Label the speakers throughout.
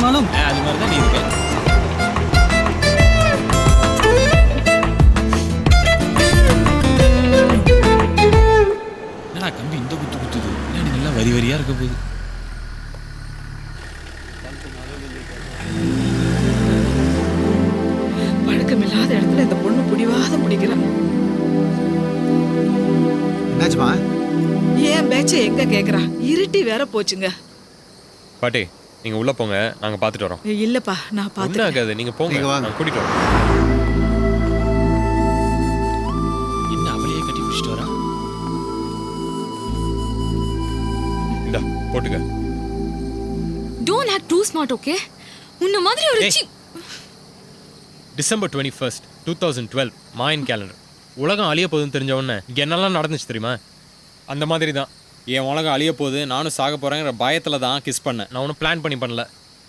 Speaker 1: मालूम
Speaker 2: அது மாதிரி தான் நீ இருக்க. என்னடா கம்பி இந்த குத்து குத்துது, என்னடி நல்லா வரி வரியா இருக்க போகுது.
Speaker 3: பழக்கமில்லாத இடத்துல இந்த பொண்ணு புடிவாத முடிக்கிறான்.
Speaker 4: என்னாச்சுமா?
Speaker 3: ஏன் பேச்ச எங்க கேக்குறா? இருட்டி வேற போச்சுங்க.
Speaker 5: பாட்டி நீங்க உள்ள போங்க, நாங்க பாத்துட்டு வரோம்.
Speaker 3: இல்லப்பா நான்
Speaker 5: ஒன்றும்
Speaker 3: பாத்துக்கிறேன்.
Speaker 5: ஆகாது, நீங்க போங்க,
Speaker 4: நீங்க வாங்க.
Speaker 5: நான் கூட்டிட்டு வரோம்.
Speaker 2: என்ன அவளையே கட்டி பிடிச்சிட்டு வரா?
Speaker 5: இந்தா போட்டுக்க.
Speaker 6: Don't act too smart, okay? உன்ன மாதிரி ஒரு
Speaker 5: ஏய். December 21, 2012 Mayan calendar. உலகம் அழிய போகுதுன்னு தெரிஞ்ச உடனே இங்க என்னெல்லாம் நடந்துச்சு தெரியுமா? அந்த மாதிரி தான்
Speaker 2: என் உலகம் அழிய போகுது, நானும் சாக போறேங்கிற பயத்துல தான் கிஸ் பண்ணேன்.
Speaker 5: நான் ஒன்றும் பிளான் பண்ணல.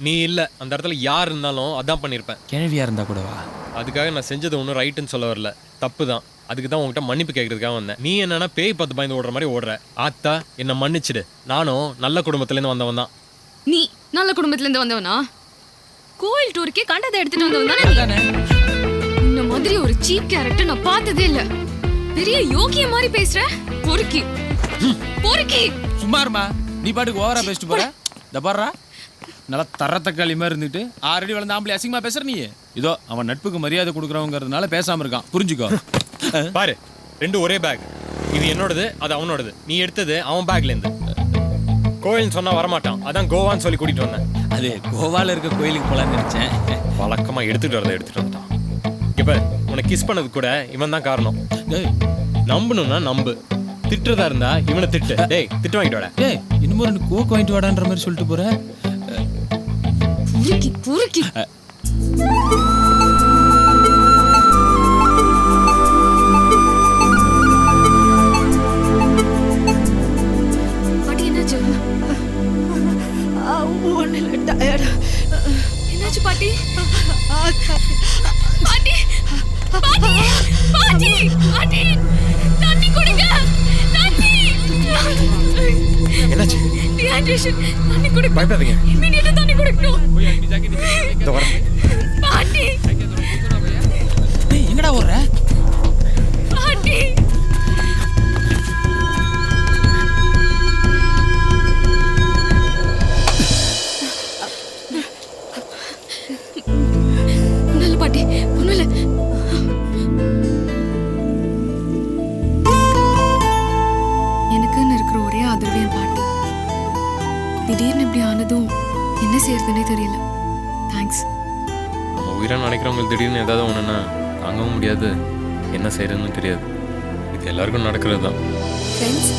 Speaker 5: நீ இல்லை, அந்த இடத்துல யார் இருந்தாலும் அதான் பண்ணியிருப்பேன்.
Speaker 2: கேள்வியா இருந்தா கூடவா?
Speaker 5: அதுக்காக நான் செஞ்சது ஒன்றும் ரைட்டுன்னு சொல்ல வரல, தப்பு தான். அதுக்கு தான் உங்ககிட்ட மன்னிப்பு கேட்கறதுக்காக வந்தேன். நீ என்னன்னா பேய் பார்த்து பயந்து ஓடுற மாதிரி ஓடுற. ஆத்தா என்னை மன்னிச்சிடு, நானும் நல்ல குடும்பத்துலேருந்து வந்தவன் தான்.
Speaker 6: நீ நல்ல குடும்பத்துல இருந்து வந்தவனா? கோயில் டூருக்கே கண்டதை எடுத்துட்டு வந்தவன் தானே? இந்த மாதிரி ஒரு சீப் கேரக்டர் நான் பார்த்ததே இல்ல. பெரிய யோகிய மாதிரி பேசுற. பொறுக்கி பொறுக்கி.
Speaker 2: சும்மா இருமா, நீ பாட்டுக்கு ஓவரா பேசிட்டு போற. இந்த பாடுறா, நல்லா தரத்தக்காளி மாதிரி இருந்துட்டு ஆல்ரெடி வளர்ந்த ஆம்பளை அசிங்கமா பேசுற நீ. இதோ அவன் நட்புக்கு மரியாதை கொடுக்குறவங்கிறதுனால பேசாம இருக்கான், புரிஞ்சுக்கோ.
Speaker 5: பாரு, ரெண்டு ஒரே பேக். இது என்னோடது, அது அவனோடது. நீ எடுத்தது அவன் பேக்லேருந்து. கோயில்னு சொன்னா வரமாட்டான், அதான் கோவான்னு சொல்லி கூட்டிட்டு வந்தேன்.
Speaker 2: அது கோவால இருக்க கோயிலுக்கு போலான்னு நினைச்சேன்.
Speaker 5: வழக்கமாக எடுத்துட்டு வந்துட்டான். இப்போ உனக்கு கிஸ் பண்ணது கூட இவன் தான் காரணம்.
Speaker 2: டேய்,
Speaker 5: நம்பணும்னா நம்பு, திட்டுறதா இருந்தா இவனை திட்டு. டேய் திட்டு வாங்கிட்டு வாடா.
Speaker 2: டேய், இன்னும் ரெண்டு கோக் வாங்கிட்டு வாடான்ற மாதிரி சொல்லிட்டு போற.
Speaker 6: பொறுக்கி பொறுக்கி. பாட்டி என்னாச்சு?
Speaker 3: ஒன்னும் டயர்டா.
Speaker 6: என்னாச்சு பாட்டி? பாட்டி பாட்டி பாட்டி பாட்டி தண்ணி குடிங்க. தண்ணி.
Speaker 5: என்னாச்சு?
Speaker 6: டீஹைட்ரேஷன். தண்ணி குடிங்க.
Speaker 5: பயப்படாதீங்க.
Speaker 6: இமிடியேட்டா தண்ணி குடிக்கணும்.
Speaker 5: இதோ வரேன்.
Speaker 6: பாட்டி
Speaker 2: டேய், எங்கடா ஓடுற?
Speaker 6: பாட்டி. நல்ல பாட்டி, ஒண்ணும் இல்ல. எனக்குன்னு இருக்கிற ஒரே ஆதரவு என் பாட்டி. திடீர்னு இப்படி ஆனதும் என்ன செய்யறதுன்னே தெரியல. தேங்க்ஸ்.
Speaker 5: நம்ம உயிரை நினைக்கிறவங்களுக்கு திடீர்னு ஏதாவது ஒன்றுன்னா தாங்கவும் முடியாது, என்ன செய்யறதுன்னு தெரியாது. இது எல்லாருக்கும் நடக்கிறது தான்.
Speaker 6: ஃப்ரெண்ட்ஸ்,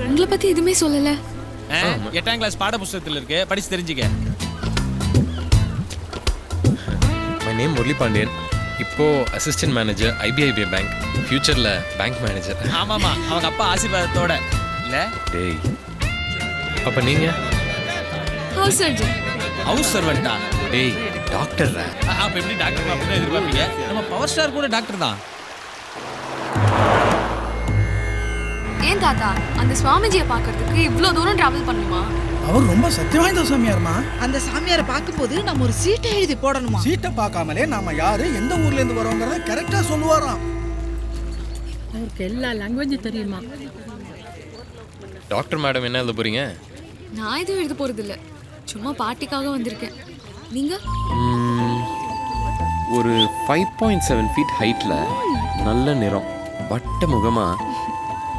Speaker 6: உங்களை பத்தி எதுவுமே சொல்லல.
Speaker 2: 8ஆம் கிளாஸ் பாட புஸ்தகத்துல இருக்கு, படிச்சு தெரிஞ்சுக்க.
Speaker 5: My name Murali Pandiyan. இப்போ அசிஸ்டன்ட் மேனேஜர் IBIB பேங்க், ஃபியூச்சர்ல பேங்க் மேனேஜர்.
Speaker 2: ஆமாமா, அவங்க அப்பா ஆசீர்வாதத்தோட இல்ல.
Speaker 5: டேய், அப்ப நீங்க?
Speaker 6: House surgeon.
Speaker 2: ஹவுஸ் சர்வெண்டா?
Speaker 5: டேய் டாக்டர்ரா.
Speaker 2: அப்ப எப்படி டாக்டர் அப்படின்னு எதிர்பார்ப்பீங்க? நம்ம பவர் ஸ்டார் கூட டாக்டர் தான்.
Speaker 6: ஏன் தாத்தா அந்த சுவாமிஜியை பார்க்கறதுக்கு இவ்ளோ தூரம் டிராவல் பண்ணுமா?
Speaker 1: அவர் ரொம்ப சக்தி வாய்ந்த சாமியார்மா.
Speaker 3: அந்த சாமியாரை பார்க்கும்போது நம்ம ஒரு சீட்டை எழுதி போடணுமா?
Speaker 1: சீட்டை பார்க்காமலே நாம யாரு எந்த ஊர்ல இருந்து வரோங்கிறத கரெக்டா சொல்லுவாராம்.
Speaker 7: அவருக்கு எல்லா லாங்குவேஜும் தெரியுமா?
Speaker 5: டாக்டர் மேடம் என்ன எழுத போறீங்க?
Speaker 6: நான் எதுவும் எழுத போறது இல்ல, சும்மா பாட்டிக்காக வந்திருக்கேன். நீங்க?
Speaker 8: ஒரு 5.7 ஃபீட் ஹைட்ல நல்ல நிறம், வட்ட முகமா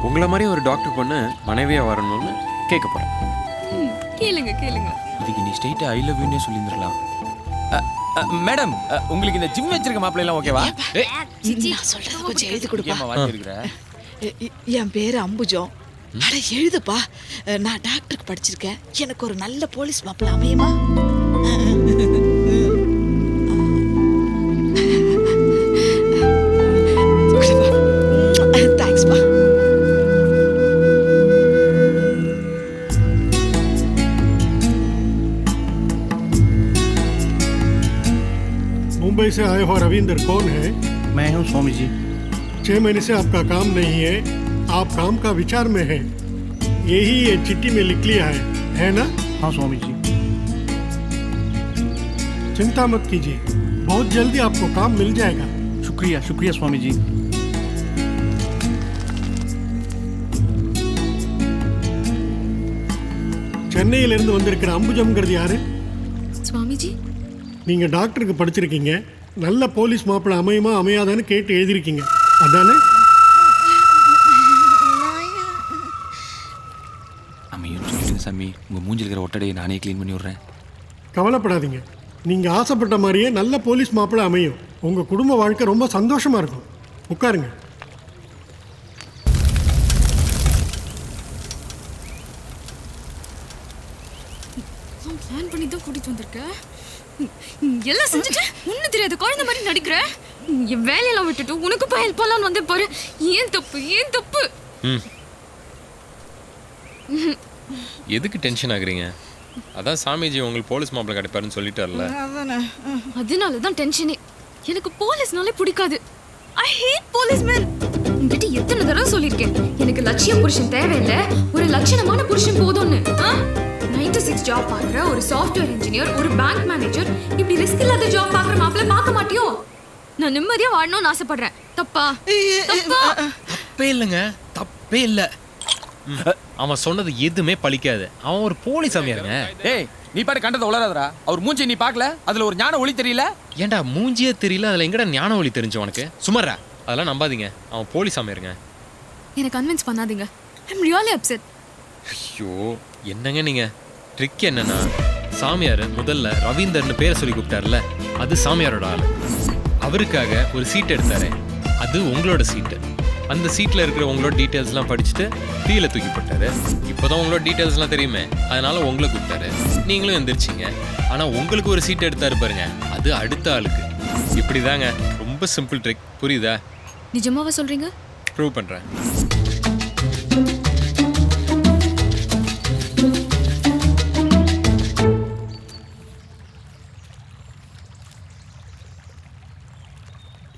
Speaker 8: உங்களை மாதிரி ஒரு டாக்டர் பொண்ணு மனைவியா வரணும்னு கேட்க போறேன்.
Speaker 6: கேளுங்க கேளுங்க.
Speaker 2: இதுக்கு நீ ஸ்ட்ரெயிட்டா ஐ லவ் யூனே சொல்லியிருந்திரலாம். மேடம், உங்களுக்கு இந்த ஜிம் வச்சிருக்க மாப்பிள்ளை எல்லாம் ஓகேவா?
Speaker 3: நான் சொல்றது கொஞ்சம் எழுதி கொடுப்பா.
Speaker 2: ஏமா வாங்கி இருக்கிற?
Speaker 3: என் பேரு அம்புஜம். அட எழுதுப்பா. நான் டாக்டருக்கு படிச்சிருக்கேன். எனக்கு ஒரு நல்ல போலீஸ் மாப்பிள்ளை அமையுமா? தேங்க்ஸ்ப்பா.
Speaker 9: मुंबई से आए हो रविंदर, कौन है?
Speaker 1: मैं हूँ स्वामी जी.
Speaker 4: 6 महीने से आपका काम नहीं है, आप काम का विचार में है, यही ये चिट्ठी में लिख लिया है ना?
Speaker 1: हाँ स्वामी जी।
Speaker 4: चिंता मत कीजिए, बहुत जल्दी आपको काम मिल जाएगा।
Speaker 1: शुक्रिया शुक्रिया स्वामी जी।
Speaker 4: சென்னையிலிருந்து வந்திருக்கிற அம்புஜம்ங்கிறது யாரு?
Speaker 6: சுவாமிஜி,
Speaker 4: நீங்க டாக்டருக்கு படிச்சிருக்கீங்க, நல்ல போலீஸ் மாப்பிள்ளை அமையுமா அமையாதான்னு கேட்டு எழுதிருக்கீங்க, அதானே?
Speaker 2: அமையும் சொல்லிடுங்க சாமி, உங்கள் மூஞ்சில் இருக்கிற ஒட்டடையை நானே க்ளீன் பண்ணி விட்றேன்.
Speaker 4: கவலைப்படாதீங்க, நீங்க ஆசைப்பட்ட மாதிரியே நல்ல போலீஸ் மாப்பிள்ளை அமையும். உங்க குடும்ப வாழ்க்கை ரொம்ப சந்தோஷமா இருக்கும். உட்காருங்க.
Speaker 6: பிளான் பண்ணி தான் கூட்டிட்டு வந்திருக்க. எல்லாம் செஞ்சுட்டு ஒன்னும் தெரியாத குழந்தை மாதிரி நடிக்கிற. என் வேலையெல்லாம் விட்டுட்டு உனக்கு போய் ஹெல்ப் பண்ணலான்னு வந்து பாரு. ஏன் தப்பு, ஏன் தப்பு?
Speaker 5: எதுக்கு டென்ஷன் ஆகுறீங்க? அதான் சாமிஜி உங்களுக்கு போலீஸ் மாப்பிள்ளை கிடைப்பாருன்னு சொல்லிட்டார்ல.
Speaker 6: அதனால தான் டென்ஷனே. எனக்கு போலீஸ்னாலே பிடிக்காது. ஐ ஹேட் போலீஸ்மேன். உங்ககிட்ட எத்தனை தடவை சொல்லியிருக்கேன், எனக்கு லட்சிய புருஷன் தேவையில்லை, ஒரு லட்சணமான புருஷன் போதும்னு. 9 to 6 ஜாப் பார்க்குற ஒரு சாஃப்ட்வேர் இன்ஜினியர், ஒரு பேங்க் மேனேஜர், இப்படி ரிஸ்க் இல்லாத ஜாப் பார்க்குற மாப்பிள்ளை பார்க்க மாட்டியோ? நான் நிம்மதியா வாழணும்னு ஆசைப்படுறேன். தப்பா? தப்பா?
Speaker 5: தப்பே இல்லைங்க, தப்பே இல்லை. அவன் சொன்னது எதுவுமே பழிக்காது. அவன் ஒரு போலீஸ் அமையாருங்க.
Speaker 2: ஏய், நீ பாட்டு கண்டதை உளராதடா. அவர் மூஞ்சி நீ பார்க்கல, அதுல ஒரு ஞான ஒளி தெரியல.
Speaker 5: ஏன்டா மூஞ்சியே தெரியல, அதுல எங்கடா ஞான ஒளி தெரிஞ்சு உனக்கு? சுமர்ரா, அதெல்லாம் நம்பாதீங்க. அவன் போலீஸ் அமையாருங்க.
Speaker 6: எனக்கு கன்வின்ஸ் பண்ணாதீங்க. I'm really upset.
Speaker 5: ஐயோ, என்னங்க நீங்க? ட்ரிக் என்னன்னா, சாமியார் முதல்ல ரவீந்தர்னு பேரை சொல்லி கூப்பிட்டார்ல, அது சாமியாரோட ஆளு. அவருக்காக ஒரு சீட் எடுத்தாரு, அது உங்களோட சீட்டு. அந்த சீட்டில் இருக்கிற உங்களோட டீட்டெயில்ஸ்லாம் படிச்சுட்டு கீழே தூக்கி போட்டாரு. இப்போதான் உங்களோட டீட்டெயில்ஸ்லாம் தெரியுமே, அதனால உங்களை கூப்பிட்டாரு. நீங்களும் எந்திரிச்சிங்க. ஆனால் உங்களுக்கு ஒரு சீட் எடுத்தாரு பாருங்க, அது அடுத்த ஆளுக்கு. இப்படி தாங்க, ரொம்ப சிம்பிள் ட்ரிக். புரியுதா?
Speaker 6: நிஜமாவா சொல்றீங்க?
Speaker 5: ப்ரூவ் பண்ணுறேன்.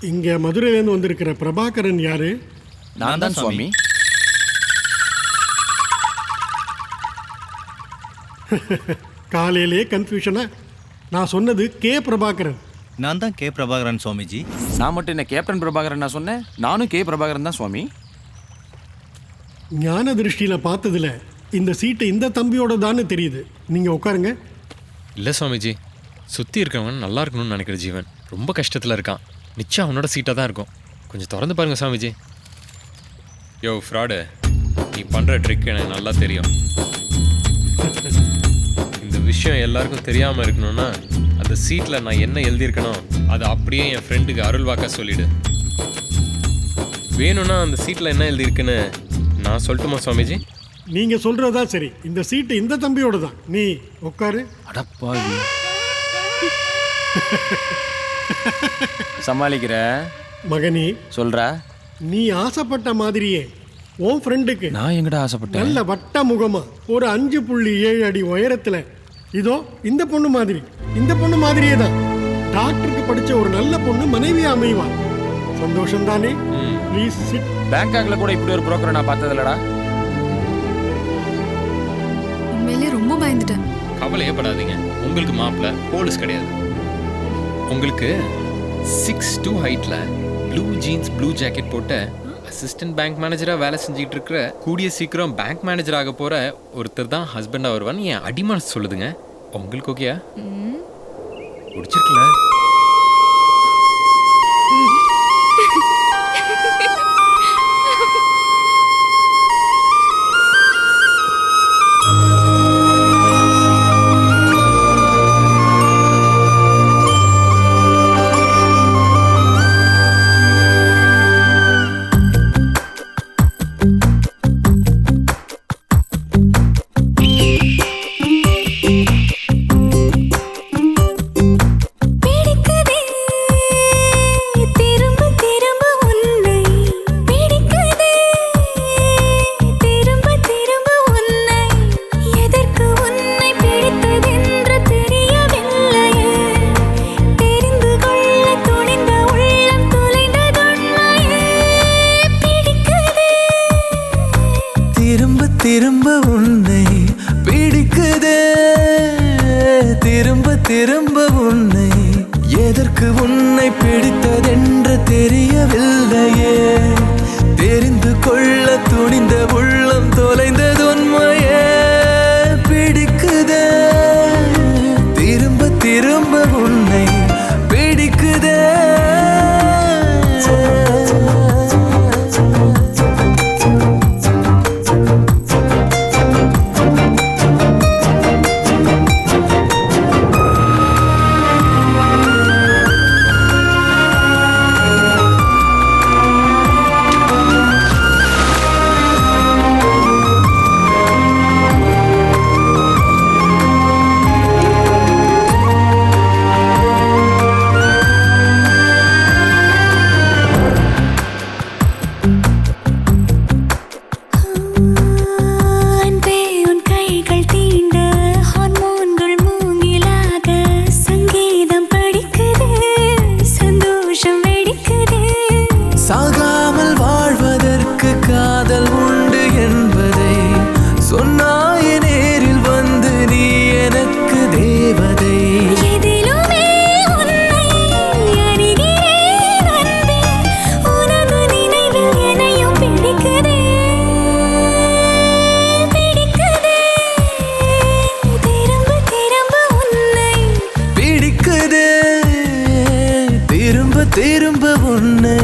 Speaker 4: இங்க மதுரையிலேருந்து வந்திருக்கிற பிரபாகரன் யாரு?
Speaker 2: நான் தான் சுவாமி.
Speaker 4: காலையிலே கன்ஃபியூஷனா? நான் சொன்னது கே பிரபாகரன்.
Speaker 1: நான் தான் கே பிரபாகரன் சுவாமிஜி.
Speaker 2: நான் மட்டும் என்ன கேப்டன் பிரபாகரன் நான் சொன்னேன்? நானும் கே பிரபாகரன் தான் சுவாமி.
Speaker 4: ஞான திருஷ்டியில பார்த்ததுல இந்த சீட்டு இந்த தம்பியோட தான்னு தெரியுது. நீங்க உட்காருங்க.
Speaker 5: இல்லை சுவாமிஜி, சுற்றி இருக்கிறவன் நல்லா இருக்கணும்னு நினைக்கிற ஜீவன் ரொம்ப கஷ்டத்தில் இருக்கான். நிச்சயம் அவனோட சீட்டாக தான் இருக்கும். கொஞ்சம் திறந்து பாருங்க சாமிஜி. யோ ஃப்ராடு, நீ பண்ணுற ட்ரிக் எனக்கு நல்லா தெரியும். இந்த விஷயம் எல்லாருக்கும் தெரியாமல் இருக்கணும்னா அந்த சீட்டில் நான் என்ன எழுதியிருக்கணும் அதை அப்படியே என் ஃப்ரெண்டுக்கு அருள்வாக்கா சொல்லிவிடு. வேணும்னா அந்த சீட்டில் என்ன எழுதியிருக்குன்னு நான் சொல்லட்டுமா சுவாமிஜி?
Speaker 4: நீங்க சொல்றதா சரி. இந்த சீட்டு இந்த தம்பியோட தான். நீ உட்காரு.
Speaker 2: அடப்பாவி. சமாளிக்கிற
Speaker 4: மகனி
Speaker 2: சொல்றா.
Speaker 4: நீ ஆசைப்பட்ட மாதிரியே உன் ஃப்ரெண்டுக்கு
Speaker 2: நான் எங்கடா ஆசைப்பட்டேன்?
Speaker 4: நல்ல வட்ட முகமா ஒரு 5.7 அடி உயரத்துல இதோ இந்த பொண்ணு மாதிரியே தான் டாக்டருக்கு படிச்ச ஒரு நல்ல பொண்ணு மனைவியா அமைவா. சந்தோஷம் தானே? Please sit.
Speaker 2: பேங்காக்ல கூட இப்படி ஒரு புரோக்கரை நான் பார்த்ததில்லடா.
Speaker 6: உண்மையிலே ரொம்ப பயந்துட்டேன்.
Speaker 5: கவலையே படாதீங்க, உங்களுக்கு மாப்பிள்ள போலீஸ் கிடையாது. உங்களுக்கு 6'2" ஹைட்ல ப்ளூ ஜீன்ஸ் ப்ளூ ஜாக்கெட் போட்ட அசிஸ்டன்ட் பேங்க் மேனேஜராக வேலை செஞ்சுட்டு இருக்கிற, கூடிய சீக்கிரம் பேங்க் மேனேஜர் ஆக போற ஒருத்தர் தான் ஹஸ்பண்டாக வருவான்னு என் அடிமனசு சொல்லுதுங்க. உங்களுக்கு ஓகேயா? பிடிச்சிருக்குல்ல?
Speaker 6: பேடி
Speaker 9: திரும்ப உன்னை பிடிக்குதே, திரும்ப திரும்ப உன்னை. எதற்கு உன்னை பிடித்ததென்று தெரியவில்லையே, தெரிந்து கொள்ள துணிந்த உள்ளம் தொலைந்தது உண்மையே. பிடிக்குதே, திரும்ப திரும்ப உன்னை பிடிக்குதே. சாகாமல் வாழ்வதற்கு காதல் உண்டு என்பதை சொன்னாய நேரில் வந்து நீ எனக்கு தேவதை. பிடிக்குதே, திரும்ப திரும்ப உன்னை.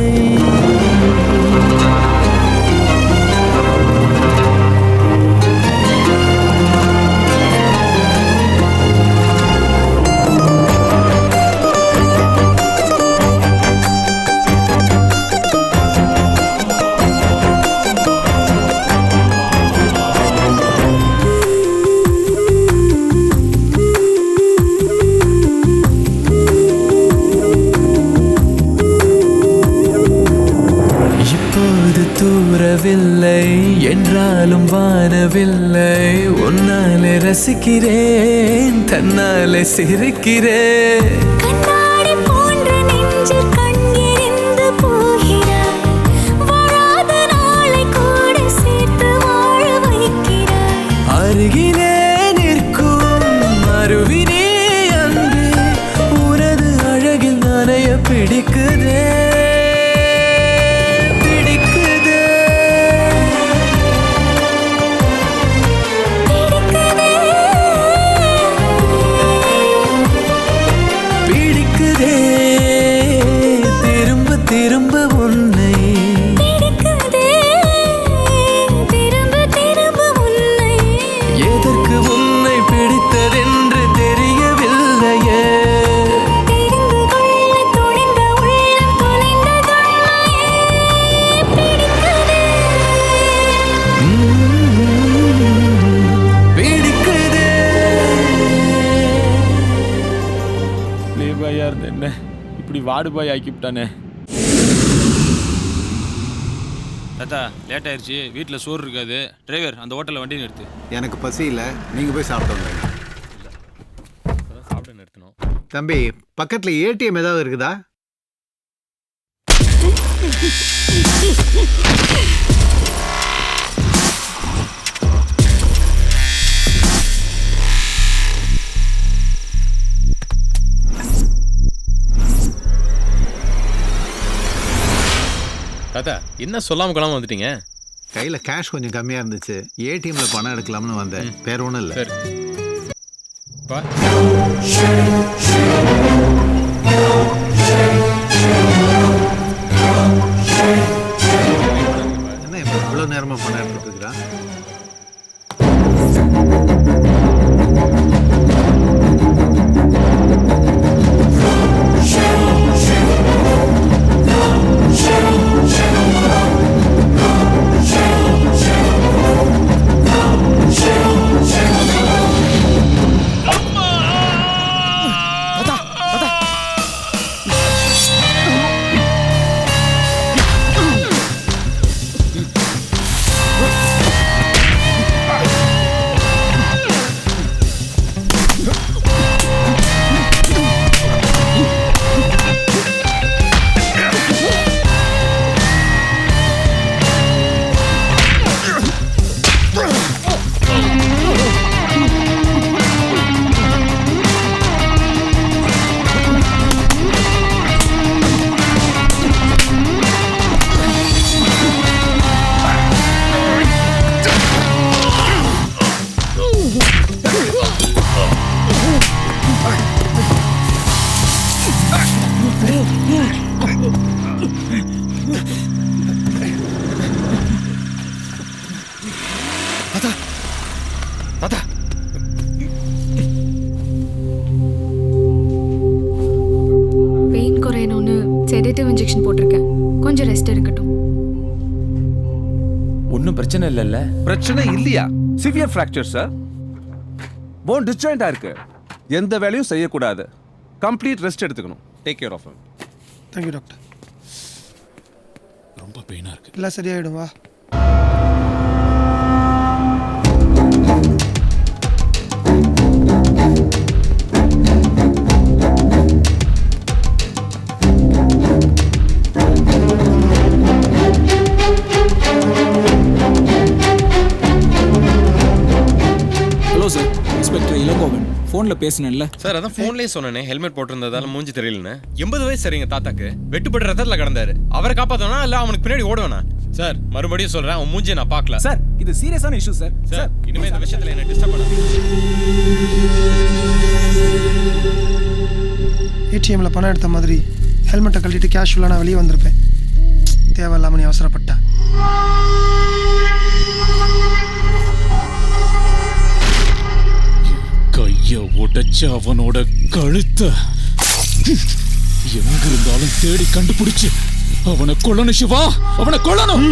Speaker 9: தூரவில்லை என்றாலும் வானவில்லை, உன்னாலே ரசிக்கிறேன், தன்னாலே சிரிக்கிறேன்.
Speaker 10: கண்ணாடி போன்ற நெஞ்சில் கண்ணெறிந்து போகிறாய், வாழாத நாளை கூட சேர்த்து வாழ வைக்கிறாய்.
Speaker 9: அருகிலே நிற்கும் அருவினே அன்பே, உனது அழகில் நனைய பிடிக்குதே. திரும்ப உன்னை
Speaker 10: பிடிக்குதே, திரும்ப திரும்ப உன்னை.
Speaker 9: எதற்கு உன்னை பிடித்ததென்று தெரியவில்லையே,
Speaker 10: தெரிந்து கொள்ள துணிந்த உள்ளம் தொலைந்ததுண்மையே. பிடிக்குதே,
Speaker 9: பிடிக்குதே.
Speaker 2: ப்ளே பாயா இருந்த என்ன இப்படி வார்டு பாய் ஆக்கிவிட்டானே. தாத்தா லேட் ஆயிடுச்சு, வீட்டில் சோறு இருக்காது. டிரைவர் அந்த ஹோட்டலில் வண்டி நிறுத்து.
Speaker 11: எனக்கு பசி இல்லை, நீங்கள் போய் சாப்பிட்டு
Speaker 5: சாப்பிட நிறுத்தணும்.
Speaker 11: தம்பி, பக்கத்தில் ஏடிஎம் ஏதாவது இருக்குதா?
Speaker 5: தாத்தா என்ன சொல்லாமல் கொள்ளாமல் வந்துட்டீங்க?
Speaker 11: கையில் கேஷ் கொஞ்சம் கம்மியாக இருந்துச்சு, ஏடிஎம்ல பணம் எடுக்கலாம்னு வந்தேன். வேற ஒன்றும் இல்லை.
Speaker 5: சரி பா.
Speaker 11: என்ன இவ்வளோ நேரமாக பணம் எடுத்துட்டு இருக்கிறான்?
Speaker 2: ஒன்றும் பிரச்சனை இல்லைல்ல?
Speaker 12: பிரச்சனை இல்லையா? Severe fracture sir. போன் டிஸ்ஜாயிண்டா இருக்கு. எந்த வேலையும் செய்யக்கூடாது. கம்ப்ளீட் ரெஸ்ட் எடுத்துக்கணும். Take care of him.
Speaker 4: Thank you doctor.
Speaker 2: ரொம்ப பெயினா இருக்கு.
Speaker 4: எல்லாம் சரியாயிடும் வா.
Speaker 1: Hello sir, inspector Elangovan. ஃபோனில் பேசினேன்ல
Speaker 5: சார். அதான் ஃபோன்லேயே சொன்னேனே, ஹெல்மெட் போட்டிருந்ததால மூஞ்சி தெரியலன்னு. 80 வயசு சரிங்க தாத்தாக்கு. வெட்டுப்பட்டு ரத்தத்தில் கிடந்தாரு. அவரை காப்பாற்றனா இல்லை அவனுக்கு பின்னாடி ஓடுவேனா? சார் மறுபடியும் சொல்கிறேன், அவன் மூஞ்சியை நான் பார்க்கல.
Speaker 1: சார், இது சீரியஸான இஷ்யூ சார்.
Speaker 5: சார் இனிமேல் இந்த விஷயத்தில் என்ன டிஸ்டர்ப் பண்ணாதீங்க.
Speaker 4: ஏடிஎம்ல பணம் எடுத்த மாதிரி ஹெல்மெட்டை கழட்டிட்டு கேஷுவலாக நான் வெளியே வந்திருப்பேன். தேவையில்லாமல் நீ அவசரப்பட்டேன்.
Speaker 2: கைய உடைச்சு அவனோட கழுத்தை எங்க இருந்தாலும் தேடி கண்டுபிடிச்சு அவனை கொல்லணும் சிவா, அவனை கொல்லணும்.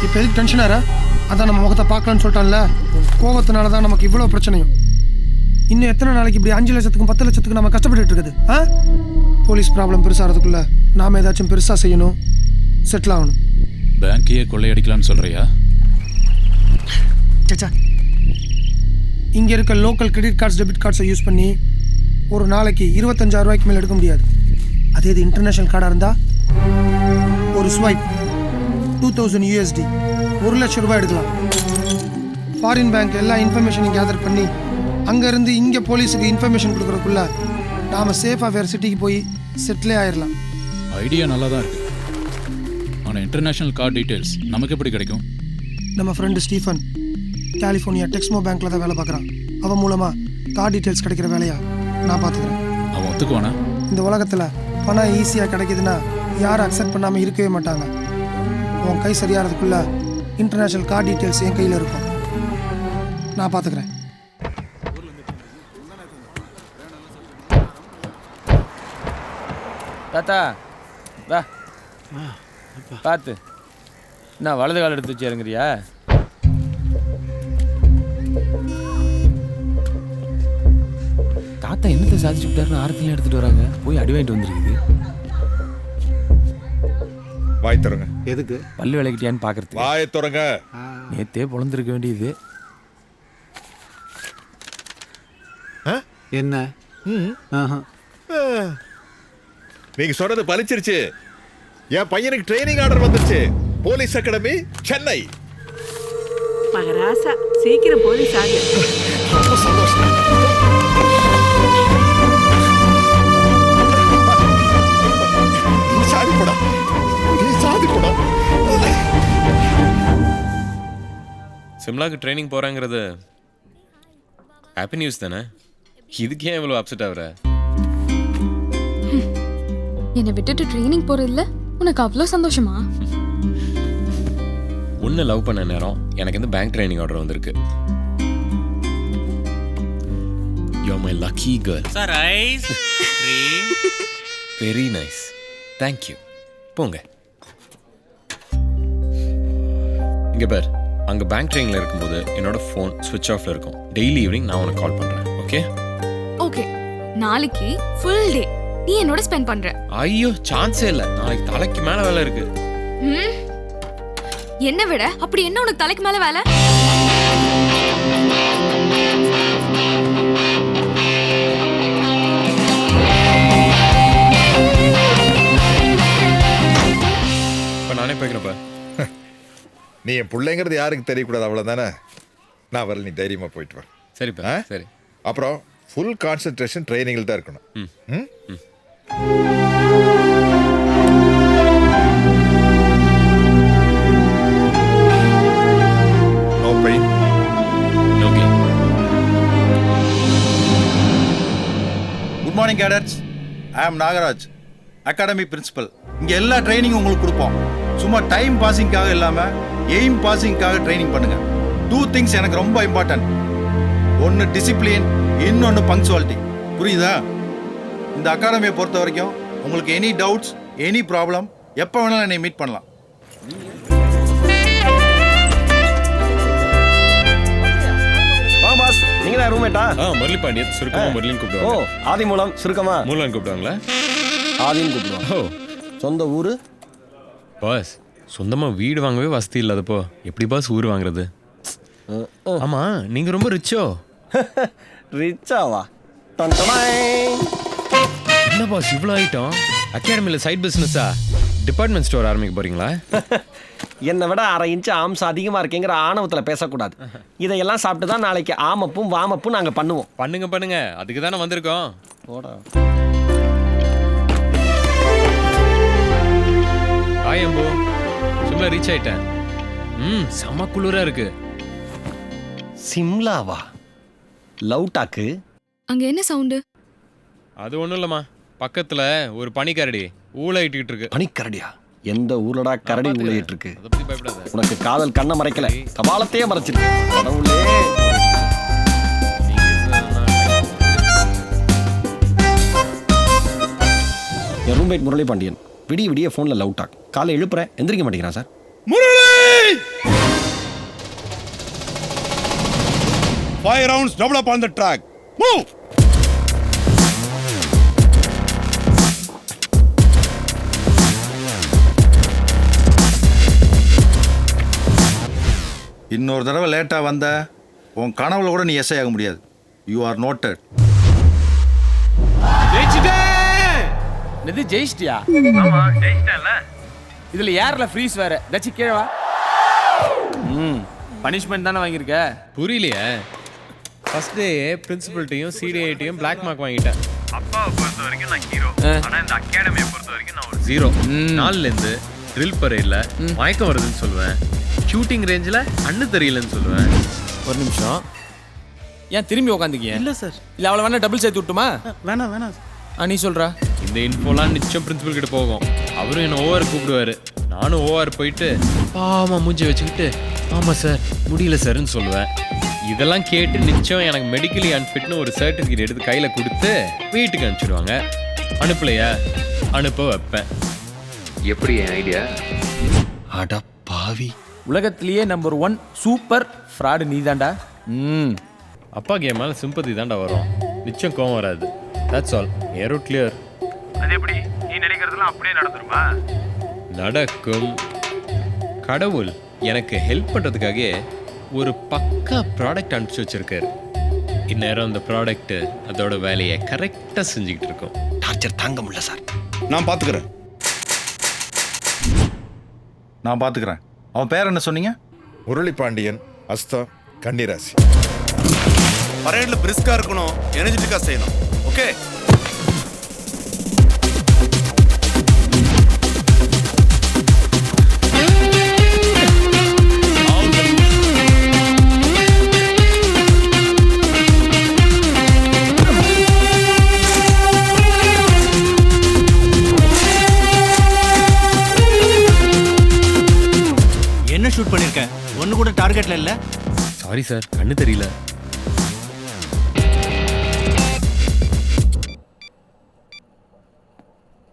Speaker 4: இப்போ எதுக்கு டென்ஷன் ஆற? அதான் நம்ம முகத்தை பார்க்கலான்னு சொல்லிட்டான்ல. கோபத்தினால தான் நமக்கு இவ்வளோ பிரச்சனையும். இன்னும் எத்தனை நாளைக்கு இப்படி 5 லட்சத்துக்கும் 10 லட்சத்துக்கும் நம்ம கஷ்டப்பட்டு இருக்குது? போலீஸ் ப்ராப்ளம் பெருசாகிறதுக்குள்ள நாம ஏதாச்சும் பெருசாக செய்யணும், செட்டில் ஆகணும்.
Speaker 2: பேங்கையே கொள்ளையடிக்கலாம்னு சொல்றியா?
Speaker 4: சச்சா, இங்கே இருக்க லோக்கல் கிரெடிட் கார்ட்ஸ் டெபிட் கார்ட்ஸை யூஸ் பண்ணி ஒரு நாளைக்கு 25,000 ரூபாய்க்கு மேலே எடுக்க முடியாது. அதே இது இன்டர்நேஷ்னல் கார்டாக இருந்தால் ஒரு ஸ்வைப் 2000 USD 1 லட்சம் ரூபாய் எடுக்கலாம். ஃபாரின் பேங்க் எல்லா இன்ஃபர்மேஷனையும் கேதர் பண்ணி அங்கேருந்து இங்கே போலீஸுக்கு இன்ஃபர்மேஷன் கொடுக்குறதுக்குள்ள நாம் சேஃபாக வேறு சிட்டிக்கு போய் செட்டிலே ஆயிடலாம்.
Speaker 2: ஐடியா நல்லா தான் இருக்கு. ஆனால் இன்டர்நேஷனல் கார்டு டீட்டெயில்ஸ் நமக்கு எப்படி கிடைக்கும்?
Speaker 4: நம்ம ஃப்ரெண்டு ஸ்டீஃபன் கலிஃபோர்னியா டெக்ஸ்மோ பேங்க்கில் தான் வேலை பார்க்குறான். அவன் மூலமாக கார்டு டீட்டெயில்ஸ் கிடைக்கிற வேலையா நான் பார்த்துக்கிறேன்.
Speaker 2: அவன் ஒத்துக்குவானா?
Speaker 4: இந்த உலகத்தில் பணம் ஈஸியாக கிடைக்குதுன்னா யாரும் அக்செப்ட் பண்ணாமல் இருக்கவே மாட்டாங்க. உன் கை சரியாகிறதுக்குள்ள இன்டர்நேஷ்னல் கார்டு டீட்டெயில்ஸ் என் கையில் இருக்கும். நான் பார்த்துக்கிறேன்.
Speaker 2: தாத்தா வா பார்த்து. நான் வலது கால் எடுத்து வச்சு இறங்குறியா? தாத்தா என்னத்தை சாதிச்சு விட்டாருன்னு ஆரத்திலையும் எடுத்துட்டு வராங்க. போய் அடி வாங்கிட்டு வந்துருக்குது.
Speaker 13: வாய் தரங்க.
Speaker 11: எதுக்கு?
Speaker 2: பல்லு விளக்கிட்டியான்னு பார்க்கறது.
Speaker 13: வாயை திறங்க.
Speaker 2: நேத்தே பொழந்திருக்க வேண்டியது.
Speaker 11: என்ன?
Speaker 13: நீங்க சொன்னது பலிச்சிருச்சு. என் பையனுக்கு ட்ரைனிங் ஆர்டர் வந்துருச்சு. Police academy Chennai.
Speaker 14: மகராசா சீக்கிரம் போலீஸ் ஆகு.
Speaker 13: ரொம்ப சந்தோஷம்.
Speaker 5: சிம்லாக்கு ட்ரைனிங் போறாங்கிறது ஹாப்பி நியூஸ் தானே? இதுக்கு ஏன் இவ்வளோ அப்செட் ஆகுற?
Speaker 6: என்னை விட்டுட்டு ட்ரைனிங் போறதுல உனக்கு அவ்வளோ சந்தோஷமா?
Speaker 5: உன்னை லவ் பண்ண நேரம் எனக்கு இந்த பேங்க் ட்ரைனிங் ஆர்டர் வந்திருக்கு. You're my lucky girl.
Speaker 15: Sir, ice cream.
Speaker 5: Very nice. Thank you. போங்க. இங்க பார், அங்க பேங்க் ட்ரைனிங்ல இருக்கும்போது என்னோட ஃபோன் ஸ்விட்ச் ஆஃப்ல இருக்கும். டெய்லி ஈவினிங் நான் உனக்கு கால் பண்றேன். ஓகே?
Speaker 6: ஓகே. நாளைக்கு ஃபுல் டே நீ என்னோட ஸ்பெண்ட் பண்ற.
Speaker 5: ஐயோ சான்ஸே இல்ல. நாளைக்கு தலைக்கு மேல வேலை இருக்கு.
Speaker 6: என்ன விட அப்படி என்ன உனக்கு தலைக்கு மேல வேலை?
Speaker 5: நானே போய்க்கிறப்ப
Speaker 13: நீ என் பிள்ளைங்கிறது யாருக்கு தெரியக்கூடாது, அவ்வளோதானே. நான் வரல, நீ தைரியமாக போயிட்டு வா.
Speaker 5: சரிப்பா. சரி.
Speaker 13: அப்புறம் ஃபுல் கான்சென்ட்ரேஷன் ட்ரைனிங்கில் தான் இருக்கணும். No pain,
Speaker 5: no gain.
Speaker 1: Good morning cadets. I am Nagaraj, academy principal. இங்கே எல்லா ட்ரைனிங்கும் உங்களுக்கு கொடுப்போம். சும்மா டைம் பாசிங்காக இல்லாமல் எய்ம் பாசிங்காக ட்ரைனிங் பண்ணுங்கள். 2 things எனக்கு ரொம்ப இம்பார்ட்டன்ட். ஒன்று டிசிப்ளின், இன்னொன்று பங்க்சுவாலிட்டி. புரியுதா? இந்த அகாடமியை பொறுத்த வரைக்கும் உங்களுக்கு எனி டவுட்ஸ், எனி ப்ராப்ளம் எப்போ வேணாலும் என்னை மீட் பண்ணலாம்.
Speaker 14: பாஸ் நீங்க தான் ரூம்மேட்டா?
Speaker 5: முரளி பாண்டியன் சுருக்கமா முரளின்னு கூப்பிடுவாங்க.
Speaker 14: ஆதி மூலம் சுருக்கமா
Speaker 5: மூலன் கூப்பிடுவாங்களா?
Speaker 14: ஆதின்னு கூப்பிடுவாங்க. சொந்த ஊரு?
Speaker 5: பாஸ் சொந்தமா வீடு வாங்கவே வசதி இல்லாதப்போ எப்படி பாஸ் ஊர் வாங்குறது? ஆமா நீங்க ரொம்ப ரிச்சோ?
Speaker 14: ரிச்சாவா?
Speaker 5: என்ன பாஸ் இவ்வளோ ஐட்டம்? அகாடமியில் சைட் பிஸ்னஸா? டிபார்ட்மெண்ட் ஸ்டோர் ஆரம்பிக்க போறீங்களா?
Speaker 14: என்னை விட 1/2 இன்ச்சு ஆம்சம் அதிகமாக இருக்கேங்கிற ஆணவத்தில் பேசக்கூடாது. இதையெல்லாம் சாப்பிட்டு தான் நாளைக்கு ஆமப்பும் வாமப்பும் நாங்கள் பண்ணுவோம்.
Speaker 5: பண்ணுங்க பண்ணுங்க, அதுக்கு தானே வந்திருக்கோம்.
Speaker 14: போடா.
Speaker 5: ஆயம்போ சிம்லா ரீச் ஆயிட்டேன். செம்ம குளிரா இருக்கு.
Speaker 14: சிம்லாவா? லவ் டாக்கு?
Speaker 6: அங்க என்ன சவுண்டு?
Speaker 5: அது ஒண்ணும் இல்லம்மா, பக்கத்துல ஒரு பனிக்கரடி ஊளையிட்டு இருக்கு.
Speaker 14: பனிக்கரடியா? எந்த ஊர்லடா கரடி ஊளையிட்டு இருக்கு?
Speaker 5: அதை பத்தி பயப்படாத.
Speaker 14: உனக்கு காதல் கண்ணை மறைக்கல, கபாலத்தையே மறைச்சிருக்கு. கடவுளே. என் ரூம்மேட் முரளி பாண்டியன் விடிய விடிய ஃபோனில் லவ் டாக். காலை எழுப்புறேன், எந்திரிக்க மாட்டேங்கிறான் sir.
Speaker 1: Murali! 5 rounds, double up on the track. Move! இன்னொரு தடவை லேட்டாக வந்த உன் கனவுல கூட நீ எஸ்ஐ ஆக முடியாது. You are noted.
Speaker 2: இது ஜெயிச்சிட்டியா?
Speaker 16: ஆமா ஜெயிச்சிட்டேன்ல.
Speaker 2: இதுல யார்ல ஃப்ரீஸ் வேற தச்சி கீழே வா. பனிஷ்மெண்ட் தானே வாங்கியிருக்க?
Speaker 5: புரியலையே. ஃபர்ஸ்ட் டே பிரின்சிபல்ட்டையும் சிடிஐட்டையும் பிளாக் மார்க் வாங்கிட்டேன்.
Speaker 16: அப்பாவை பொறுத்த வரைக்கும் நான் ஹீரோ, ஆனா இந்த அகாடமியை பொறுத்த வரைக்கும் நான் ஒரு
Speaker 5: 0. 4லேருந்து ட்ரில் பரேடில் மயக்கம் வருதுன்னு சொல்லுவேன். ஷூட்டிங் ரேஞ்சில் அண்ணு தெரியலன்னு சொல்லுவேன்.
Speaker 2: ஒரு நிமிஷம், ஏன் திரும்பி உட்காந்துக்கிய?
Speaker 16: இல்ல சார்.
Speaker 2: இல்லை அவளை வேணா டபுள் சேர்த்து விட்டுமா?
Speaker 16: வேணாம் வேணாம்.
Speaker 2: நீ சொல்கிறா?
Speaker 5: இந்த இன்ஃபோலாம் நிச்சயம் பிரின்சிபல் கிட்ட போகும். அவரும் என்ன ஓவர் கூப்பிடுவாரு. நானும் ஓவர் போயிட்டு பாவமாக மூஞ்சி வச்சுக்கிட்டு ஆமாம் சார் முடியல சார்ன்னு சொல்லுவேன். இதெல்லாம் கேட்டு நிச்சயம் எனக்கு மெடிக்கலி அன்ஃபிட்னு ஒரு சர்டிஃபிகேட் எடுத்து கையில் கொடுத்து வீட்டுக்கு அனுப்பிச்சிடுவாங்க. அனுப்பலையா? அனுப்ப வைப்பேன்.
Speaker 8: எப்படி என் ஐடியா?
Speaker 14: அட பாவி,
Speaker 2: உலகத்திலேயே நம்பர் 1 சூப்பர் ஃப்ராடு நீ தாண்டா.
Speaker 5: அப்பாக்கு என் மேலே சிம்பத்தி தாண்டா வரும், நிச்சயம் கோவம் வராது. That's all. ஏரோ கிளியர்.
Speaker 16: அது எப்படி? நீ நினைக்கிறதெல்லாம் அப்படியே நடந்துருமா?
Speaker 5: நடக்கும். கடவுள் எனக்கு ஹெல்ப் பண்ணுறதுக்காகவே ஒரு பக்கா ப்ராடக்ட் அனுப்பிச்சு வச்சிருக்காரு. இந்நேரம் அந்த ப்ராடக்ட் அதோட வேலையை கரெக்டாக செஞ்சுக்கிட்டு இருக்கோம்.
Speaker 14: டார்ச்சர் தாங்க முடியல சார்.
Speaker 1: நான் பார்த்துக்கிறேன். அவன் பேர் என்ன சொன்னீங்க?
Speaker 13: முரளி பாண்டியன், அஸ்தம், கன்னிராசி.
Speaker 17: பரேட்ல பிரிஸ்கா இருக்கணும், எனர்ஜெட்டிக்கா செய்யணும். ஓகே?
Speaker 16: என்ன ஷூட் பண்ணிருக்கேன்? ஒன்னு கூட டார்கெட்ல இல்ல.
Speaker 5: சாரி சார், கண்ணு தெரியல.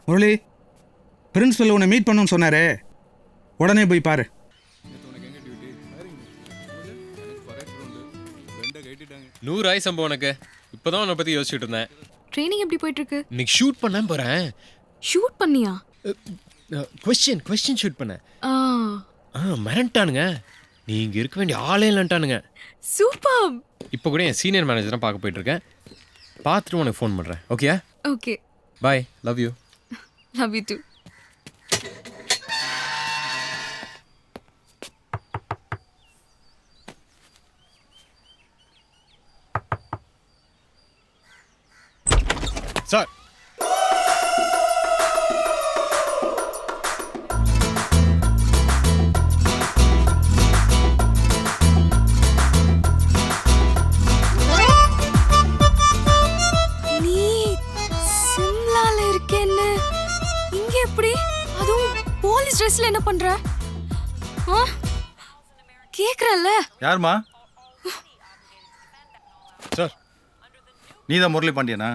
Speaker 18: முரளி, பிரின்சிபல் உன்னை மீட் பண்ணணும்னு சொன்னாரே, உடனே போய் பாரு.
Speaker 5: நூறாய் சம்பவம் உனக்கு. இப்போதான் உன்னை பற்றி யோசிச்சுட்டு இருந்தேன்.
Speaker 6: ட்ரெயினிங் எப்படி போயிட்டு இருக்கு?
Speaker 5: இன்னைக்கு ஷூட் பண்ண போகிறேன்.
Speaker 6: ஷூட் பண்ணியா?
Speaker 5: கொஸ்டின் ஷூட் பண்ண. மிரண்டானுங்க. நீ இங்கே இருக்க வேண்டிய ஆளே இல்லைன்ட்டானுங்க.
Speaker 6: சூப்பர்.
Speaker 5: இப்போ கூட என் சீனியர் மேனேஜர் தான் பார்க்க போயிட்டு இருக்கேன். பார்த்துட்டு உனக்கு ஃபோன் பண்ணுறேன். Okay?
Speaker 6: Okay.
Speaker 5: Bye. Love you.
Speaker 6: Love you too.
Speaker 1: Sir,
Speaker 6: நீ சிம்லால இருக்கேன்னு இங்க எப்படி? அதுவும் போலீஸ் ட்ரெஸ்ல என்ன பண்ற? கேக்குறல்ல?
Speaker 1: யாருமா? சார், நீ தான் முரளி பாண்டியனா?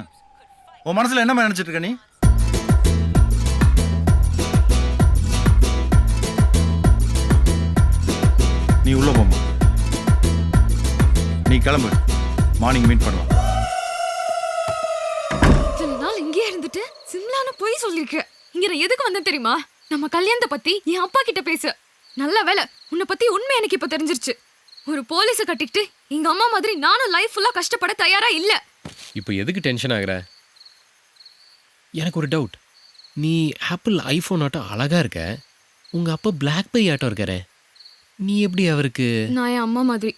Speaker 1: உன் மனசுல என்ன நினைச்சிட்டு இருக்க நீ? கிளம்பு, மார்னிங் மீட் பண்ணலாம்.
Speaker 6: இத்தனை நாள் இங்கே இருந்துட்டு சிம்லான்னு போய் சொல்லிருக்க. இங்க நான் எதுக்கு வந்தேன் தெரியுமா? நம்ம கல்யாணத்தை பத்தி என் அப்பா கிட்ட பேச. நல்ல வேலை, உன்னை பத்தி உண்மை எனக்கு இப்ப தெரிஞ்சிருச்சு. ஒரு போலீஸை கட்டிக்கிட்டு எங்க அம்மா மாதிரி நானும் லைஃப் ஃபுல்லா கஷ்டப்பட தயாரா இல்ல.
Speaker 5: இப்போ எதுக்கு டென்ஷன் ஆகுற? எனக்கு ஒரு டவுட். நீ ஆப்பிள் ஐஃபோன் ஆட்டம் அழகா இருக்க, உங்க அப்பா பிளாக் பை ஆட்டம் இருக்காரு. நீ எப்படி அவருக்கு?
Speaker 6: நான் என் அம்மா மாதிரி.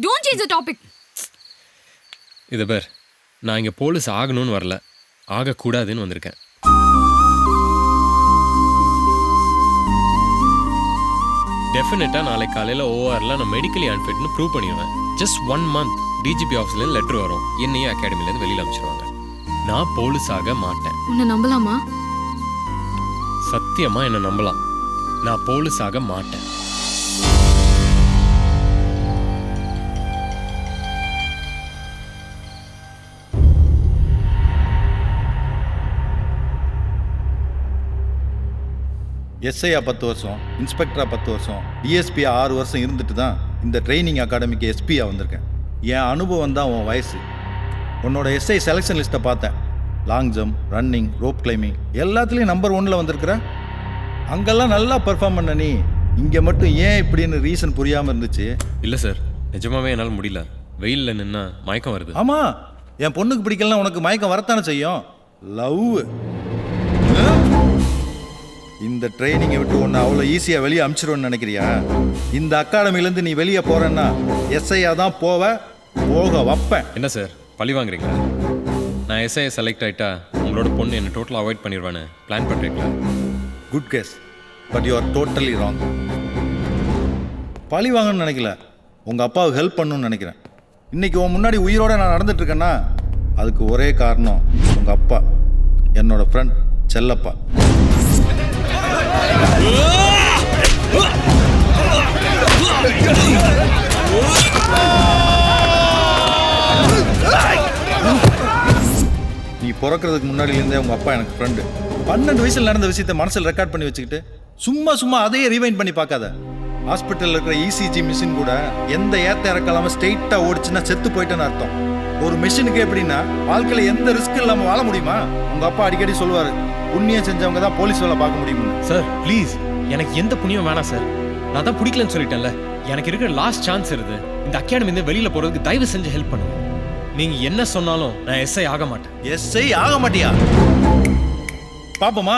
Speaker 6: Don't change the topic.
Speaker 5: இதை பேர், நான் இங்கே போலீஸ் ஆகணும்னு வரல, ஆகக்கூடாதுன்னு வந்திருக்கேன். டெஃபினட்டாக நாளைக்கு காலையில் ஓஆரில் நான் மெடிக்கலி அன்ஃபிட்னு ப்ரூவ் பண்ணிடுவேன். ஜஸ்ட் 1 month டிஜிபி ஆஃபீஸ்லேருந்து லெட்டர் வரும், என்னையும் அகாடமிலேருந்து வெளியில் அனுப்பிச்சிடுவாங்க. நான் போலீஸ் ஆக மாட்டேன்.
Speaker 6: உன்னை நம்பலாமா?
Speaker 5: சத்தியமாக என்னை நம்பலாம். நான் போலீஸ் ஆக மாட்டேன்.
Speaker 1: எஸ்ஐயா 10 வருஷம், இன்ஸ்பெக்டரா 10 வருஷம், டிஎஸ்பியா 6 வருஷம் இருந்துட்டு தான் இந்த ட்ரைனிங் அகாடமிக்கு எஸ்பியா வந்திருக்கேன். என் அனுபவம் தான் உன் வயசு. உன்னோட எஸ்ஐ செலெக்ஷன் லிஸ்ட்டை பார்த்தேன். Long jump, running, rope climbing எல்லாத்துலேயும் நம்பர் 1ல் வந்திருக்கிற. அங்கெல்லாம் நல்லா பெர்ஃபார்ம் பண்ண நீ, இங்கே மட்டும் ஏன் இப்படின்னு ரீசன் புரியாமல் இருந்துச்சு.
Speaker 5: இல்லை சார், நிஜமாவே என்னால் முடியல. வெயிலில் நின்னா மயக்கம் வருது.
Speaker 1: ஆமாம், என் பொண்ணுக்கு பிடிக்கலாம், உனக்கு மயக்கம் வரத்தானே செய்யும். லவ் இந்த ட்ரைனிங்கை விட்டு ஒன்று அவ்வளோ ஈஸியாக வெளியே அனுப்பிச்சிடுவேன்னு நினைக்கிறியா? இந்த அகாடமிலேருந்து நீ வெளியே போகிறேன்னா எஸ்ஐயா தான் போக வைப்பேன்.
Speaker 5: என்ன சார் பழி வாங்குறீங்களா? நான் எஸ்ஐயை செலக்ட் ஆகிட்டா உங்களோட பொண்ணு என்னை டோட்டலாக அவாய்ட் பண்ணிடுவான்னு பிளான் பண்ணுறீங்களா?
Speaker 1: Good guess, but you are totally wrong. பழி வாங்கணும்னு நினைக்கல, உங்கள் அப்பாவுக்கு ஹெல்ப் பண்ணணும்னு நினைக்கிறேன். இன்றைக்கி உன் முன்னாடி உயிரோடு நான் நடந்துட்டுருக்கேன்னா அதுக்கு ஒரே காரணம் உங்கள் அப்பா, என்னோட ஃப்ரெண்ட் செல்லப்பா. நீ பிறக்கிறதுக்கு முன்னாடியிலேருந்தே உங்கள் அப்பா எனக்கு ஃப்ரெண்டு. 12 வயசில் நடந்த விஷயத்தை மனசில் ரெக்கார்ட் பண்ணி வச்சுக்கிட்டு சும்மா அதையே ரீவைண்ட் பண்ணி பார்க்காத. ஹாஸ்பிட்டலில் இருக்கிற இசிஜி மிஷின் கூட எந்த ஏற்ற இறக்கலாமல் ஸ்ட்ரெயிட்டாக ஓடிச்சுன்னா செத்து போயிட்டேன்னு அர்த்தம். ஒரு மிஷினுக்கு எப்படின்னா வாழ்க்கையில் எந்த ரிஸ்க் இல்லாமல் வாழ முடியுமா? உங்கள் அப்பா அடிக்கடி சொல்லுவார், புண்ணியம் செஞ்சவங்க தான் போலீஸ் வேலை பார்க்க முடியும்னு.
Speaker 5: சார் ப்ளீஸ், எனக்கு எந்த புண்ணியம் வேணாம் சார். நான் தான் பிடிக்கலன்னு சொல்லிட்டேன்ல. எனக்கு இருக்கிற லாஸ்ட் சான்ஸ் இருக்குது. இந்த அகாடமிலேருந்து வெளியில் போகிறதுக்கு தயவு செஞ்சு ஹெல்ப் பண்ணுங்க. நீங்கள் என்ன சொன்னாலும் நான் எஸ்ஐ ஆக மாட்டேன்.
Speaker 1: எஸ்ஐ ஆக மாட்டியா? பாப்போமா,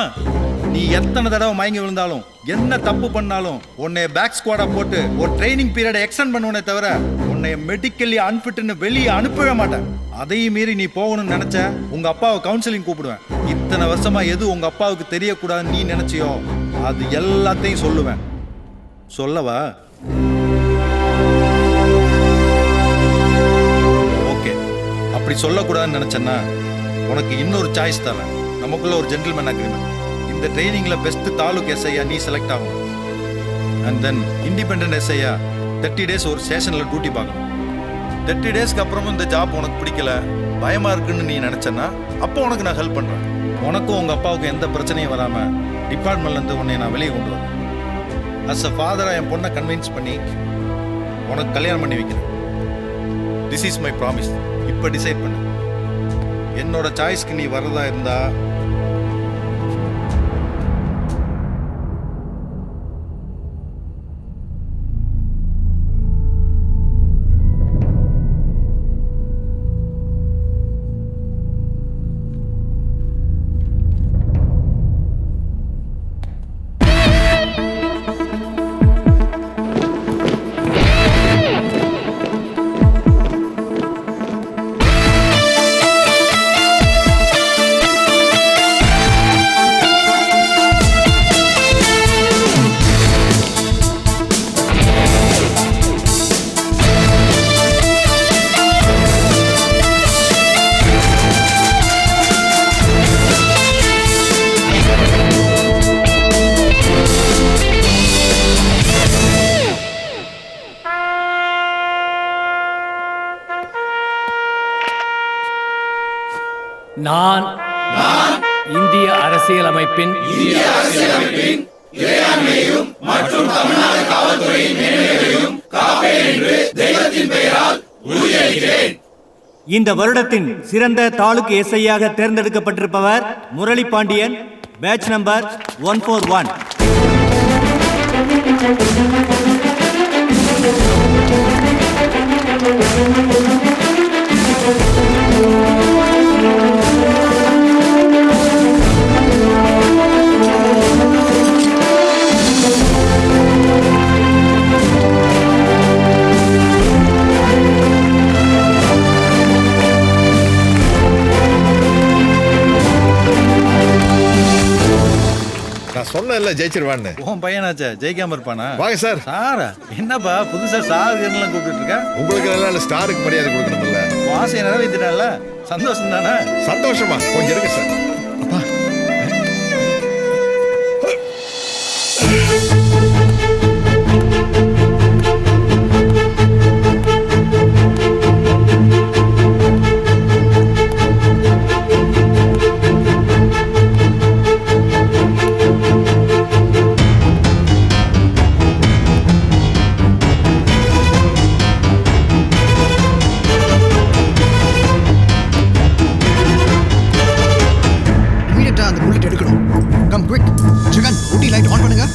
Speaker 1: நீ எத்தனை தடவை மயங்கி விழுந்தாலும் என்ன தப்பு பண்ணாலும் உன்னை பேக் ஸ்குவாடா போட்டு ஒரு ட்ரைனிங் பீரியடை எக்ஸ்டெண்ட் பண்ணுவனே தவிர உன்னை மெடிக்கலி அன்ஃபிட்னு வெளியே அனுப்பவே மாட்டேன். அதையும் மீறி நீ போகணும்னு நினைச்ச உங்க அப்பாவை கவுன்சிலிங் கூப்பிடுவேன். இத்தனை வருஷமா எது உங்க அப்பாவுக்கு தெரியக்கூடாதுன்னு நீ நினைச்சியோ அது எல்லாத்தையும் சொல்லுவேன். சொல்லவா? ஓகே, அப்படி சொல்லக்கூடாதுன்னு நினைச்சேன்னா உனக்கு இன்னொரு சாய்ஸ் தரேன். நமக்குள்ள ஒரு ஜென்டில்மேன் அக்ரிமெண்ட். இந்த ட்ரைனிங்ல பெஸ்ட் தாலுக் எஸ்ஐயா நீ செலக்ட் ஆகும். அண்ட் தென் இண்டிபெண்டன்ட் எஸ்ஐயா 30 days ஒரு ஸ்டேஷன்ல டியூட்டி பார்க்கணும். 30 daysக்கு அப்புறமும் இந்த ஜாப் உனக்கு பிடிக்கல, பயமா இருக்குன்னு நீ நினைச்சேன்னா அப்போ உனக்கு நான் ஹெல்ப் பண்றேன். உனக்கும் உங்க அப்பாவுக்கும் எந்த பிரச்சனையும் வராம டிபார்ட்மெண்ட்ல இருந்து உன்னை நான் வெளியே கொண்டு வரேன். அஸ் அ ஃபாதரா என் பொண்ணை கன்வின்ஸ் பண்ணி உனக்கு கல்யாணம் பண்ணி வைக்கிறேன். This is my promise. இப்போ டிசைட் பண்ணு. என்னோட சாய்ஸ்க்கு நீ வரதா இருந்தா
Speaker 19: நான் இந்திய அரசியலமைப்பின்
Speaker 9: இறையாண்மையையும் மற்றும் தமிழ்நாடு காவல்துறையின் மேன்மைகளையும் காப்பேன் என்று தெய்வத்தின் பெயரால் உறுதியேற்கிறேன்.
Speaker 20: இந்த வருடத்தின் சிறந்த தாலுக்கு எஸ்ஐயாக தேர்ந்தெடுக்கப்பட்டிருப்பவர் முரளி பாண்டியன், பேட்ச் நம்பர் 141.
Speaker 13: நான் சொன்னேன்ல ஜெயிச்சிருவான்னு.
Speaker 1: உன் பையனாச்சே ஜெயிக்காம இருப்பானா?
Speaker 13: வாங்க சார்.
Speaker 1: சாரா என்னப்பா புதுசா சார் எல்லாம் கூப்பிட்டு இருக்க?
Speaker 13: உங்களுக்கு நல்லா ஸ்டாருக்கு மரியாதை கொடுக்கணும்ல.
Speaker 1: ஆசையை நிறைவேற்றினால சந்தோஷம் தானே?
Speaker 13: சந்தோஷமா கொஞ்சம் இருக்கு சார்.
Speaker 21: அந்த புல்லட் எடுக்கணும். Come quick. ஜெகன் ஊட்டி லைட் ஆன் பண்ணுங்க.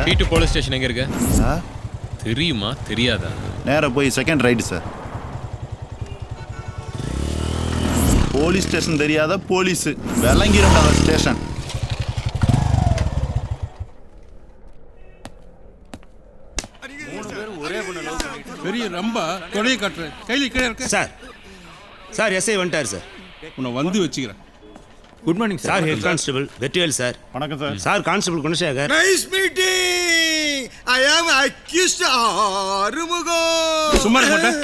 Speaker 5: P2 போலீஸ் ஸ்டேஷன் எங்க இருக்கு? தெரியுமா தெரியாதா?
Speaker 22: நேரா போய் second right sir. Police station தெரியாத போலீஸ் விளங்கிரும் அந்த ஸ்டேஷன்.
Speaker 23: பெரிய ரம்பா தொடைய காட்டுற கையில் கீழே இருக்க
Speaker 24: சார். சார் எஸ்ஐ வந்துட்டார் சார்.
Speaker 23: உன்னை வந்து வச்சுக்கிறேன்.
Speaker 24: Good morning sir. Head constable Vetrivel sir.
Speaker 22: வணக்கம் sir.
Speaker 24: Sir constable Gunasekar.
Speaker 25: Nice meeting. I am accused Arumugam.
Speaker 23: சும்மா இருக்க மாட்டேன்.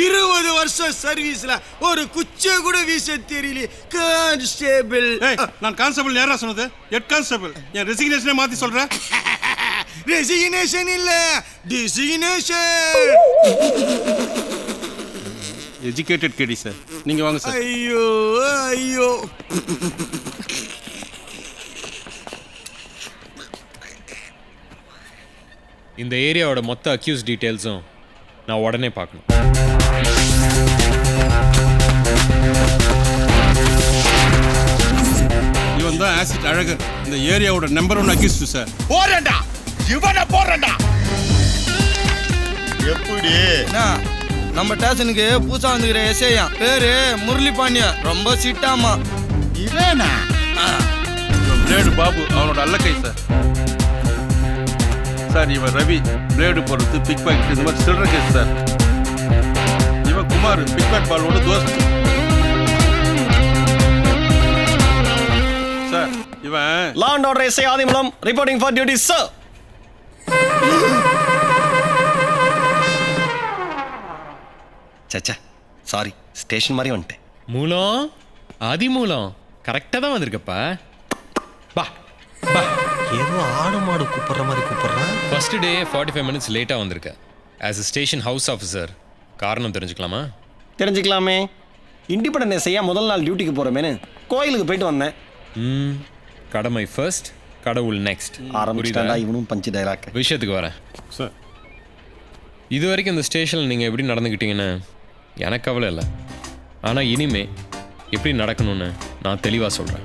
Speaker 25: 20 வருஷம் சர்வீஸ்ல ஒரு குச்சை கூட வீச தெரியல கான்ஸ்டபிள்.
Speaker 23: நான் கான்ஸ்டபிள் நேரா சொன்னது ஹெட் கான்ஸ்டபிள். என் ரெசிக்னேஷனை மாத்தி சொல்றேன்.
Speaker 25: ரெசிக்னேஷன் இல்ல டிசிக்னேஷன்.
Speaker 23: எஜுகேட்டட் கேடி சார். நீங்க வாங்க சார்.
Speaker 25: ஐயோ ஐயோ.
Speaker 5: இந்த ஏரியாவோட மொத்த அக்யூஸ் டீடைல்ஸும் நான் உடனே பார்க்கணும்.
Speaker 23: இவன் தான் ஆசிட் அழகர், இந்த ஏரியாவோட நம்பர் 1 அக்யூஸ்ட் சார்.
Speaker 25: போறேன்டா இவனை போறேன்டா.
Speaker 22: எப்படி
Speaker 25: நம்ம ஸ்டேஷனுக்கு புதுசா வந்துக்கிற எஸ்ஐயா பேரு முரளி பாண்டியன். ரொம்ப சிட்டாமா.
Speaker 22: இவனா?
Speaker 23: இவன் பிளேடு பாபு, அவனோட அல்லக்கை சார். சார் இவன் ரவி, பிளேடு போடுறது பிக் பாக்கெட் இந்த மாதிரி சில்லற கேஸ் சார். இவன் குமார், பிக் பாக்கெட் பாலோட தோஸ்த் சார். இவன்
Speaker 14: law and order SI Adhimoolam reporting for duty sir. Sachcha sorry, station மாதிரி வந்துட்டேன்.
Speaker 5: மூலம் ஆதிமூலம் கரெக்டாக தான் வந்திருக்கப்பா. பா பா
Speaker 14: ஏதோ ஆடு மாடு கூப்பிடுற மாதிரி கூப்பிடுறான்.
Speaker 5: ஃபர்ஸ்ட் டே 45 மினிட்ஸ் லேட்டாக வந்திருக்க. As a station house officer காரணம் தெரிஞ்சுக்கலாமா?
Speaker 14: தெரிஞ்சுக்கலாமே. இண்டிபெண்டன்ஸ் எஸ்ஐயா முதல் நாள் டியூட்டிக்கு போகிறோமேனு கோயிலுக்கு போயிட்டு வந்தேன்.
Speaker 5: கடமை ஃபர்ஸ்ட், கடவுள் நெக்ஸ்ட்.
Speaker 14: ஆரம்பிச்சிட்டாண்டா இவனும் பஞ்சு டைலாக்.
Speaker 5: விஷயத்துக்கு வரேன்
Speaker 23: சார்.
Speaker 5: இது வரைக்கும் இந்த ஸ்டேஷனில் நீங்கள் எப்படி நடந்துக்கிட்டீங்கன்னு எனக்கு கவலை இல்லை. ஆனால் இனிமே எப்படி நடக்கணும்னு நான் தெளிவாக சொல்கிறேன்.